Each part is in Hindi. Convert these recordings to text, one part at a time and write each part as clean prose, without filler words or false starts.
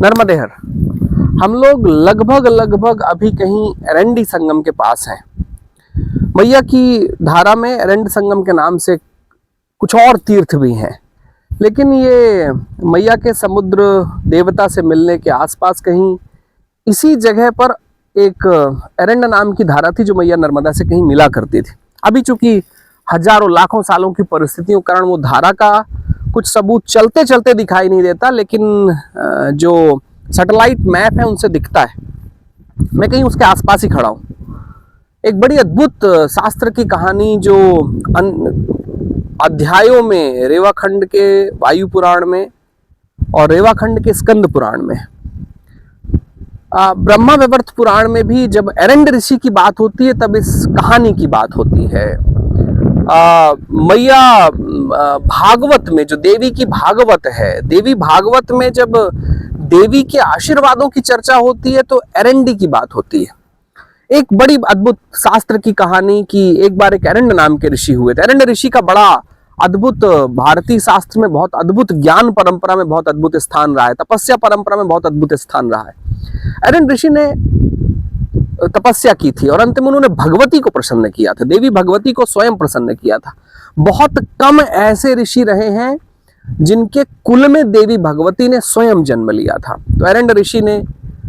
नर्मदेहर। हम लोग लगभग अभी कहीं एरंडी संगम के पास हैं। मैया की धारा में एरंडी संगम के नाम से कुछ और तीर्थ भी हैं, लेकिन ये मैया के समुद्र देवता से मिलने के आसपास कहीं इसी जगह पर एक एरंड नाम की धारा थी जो मैया नर्मदा से कहीं मिला करती थी। अभी चूंकि हजारों लाखों सालों की परिस्थितियों के कारण वो धारा का कुछ सबूत चलते चलते दिखाई नहीं देता, लेकिन जो सैटेलाइट मैप है उनसे दिखता है। मैं कहीं उसके आसपास ही खड़ा हूँ। एक बड़ी अद्भुत शास्त्र की कहानी जो अध्यायों में रेवाखंड के वायु पुराण में और रेवाखंड के स्कंद पुराण में, ब्रह्मा वैवर्त पुराण में भी जब एरंड ऋषि की बात होती है तब इस कहानी की बात होती है। मैया भागवत में जो देवी की भागवत है, देवी भागवत में जब देवी के आशीर्वादों की चर्चा होती है तो एरंडी की बात होती है। एक बड़ी अद्भुत शास्त्र की कहानी की एक बार एक एरंड नाम के ऋषि हुए थे। एरंड ऋषि का बड़ा अद्भुत भारतीय शास्त्र में बहुत अद्भुत, ज्ञान परंपरा में बहुत अद्भुत स्थान रहा है, तपस्या परंपरा में बहुत अद्भुत स्थान रहा है। एरंड ऋषि ने तपस्या की थी और अंत में उन्होंने भगवती को प्रसन्न किया था, देवी भगवती को स्वयं प्रसन्न किया था। बहुत कम ऐसे ऋषि रहे हैं जिनके कुल में देवी भगवती ने स्वयं जन्म लिया था। तो एरंड ऋषि ने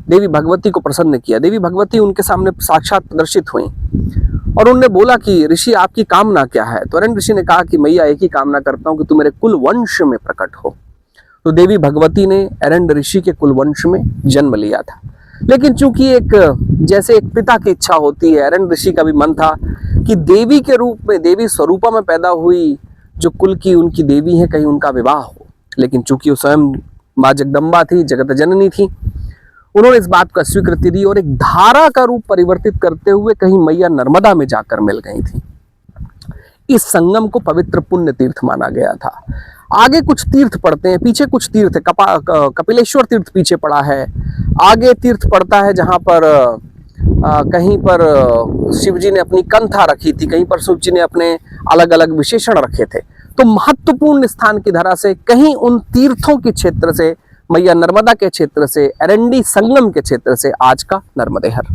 देवी भगवती को प्रसन्न किया। देवी भगवती उनके सामने साक्षात प्रदर्शित हुई और उन्होंने बोला कि ऋषि आपकी कामना क्या है। तो एरंड ऋषि ने कहा कि मैया एक ही कामना करता हूं कि तू मेरे कुल वंश में प्रकट हो। तो देवी भगवती ने एरंड ऋषि के कुल वंश में जन्म लिया था। लेकिन चूंकि एक जैसे एक पिता की इच्छा होती है, एरंड ऋषि का भी मन था कि देवी के रूप में, देवी स्वरूपा में पैदा हुई जो कुल की उनकी देवी है, कहीं उनका विवाह हो। लेकिन चूंकि वो स्वयं माँ जगदम्बा थी, जगत जननी थी, उन्होंने इस बात को स्वीकृति दी और एक धारा का रूप परिवर्तित करते हुए कहीं मैया नर्मदा में जाकर मिल गई थी। इस संगम को पवित्र पुण्य तीर्थ माना गया था। आगे कुछ तीर्थ पड़ते हैं, पीछे कुछ तीर्थ है, कपिलेश्वर तीर्थ पीछे पड़ा है। आगे तीर्थ पड़ता है जहां पर कहीं पर शिव जी ने अपनी कंथा रखी थी, कहीं पर शिव जी ने अपने अलग अलग विशेषण रखे थे। तो महत्वपूर्ण स्थान की धारा से कहीं उन तीर्थों के क्षेत्र से, मैया नर्मदा के क्षेत्र से, एरंडी संगम के क्षेत्र से आज का नर्मदेहर।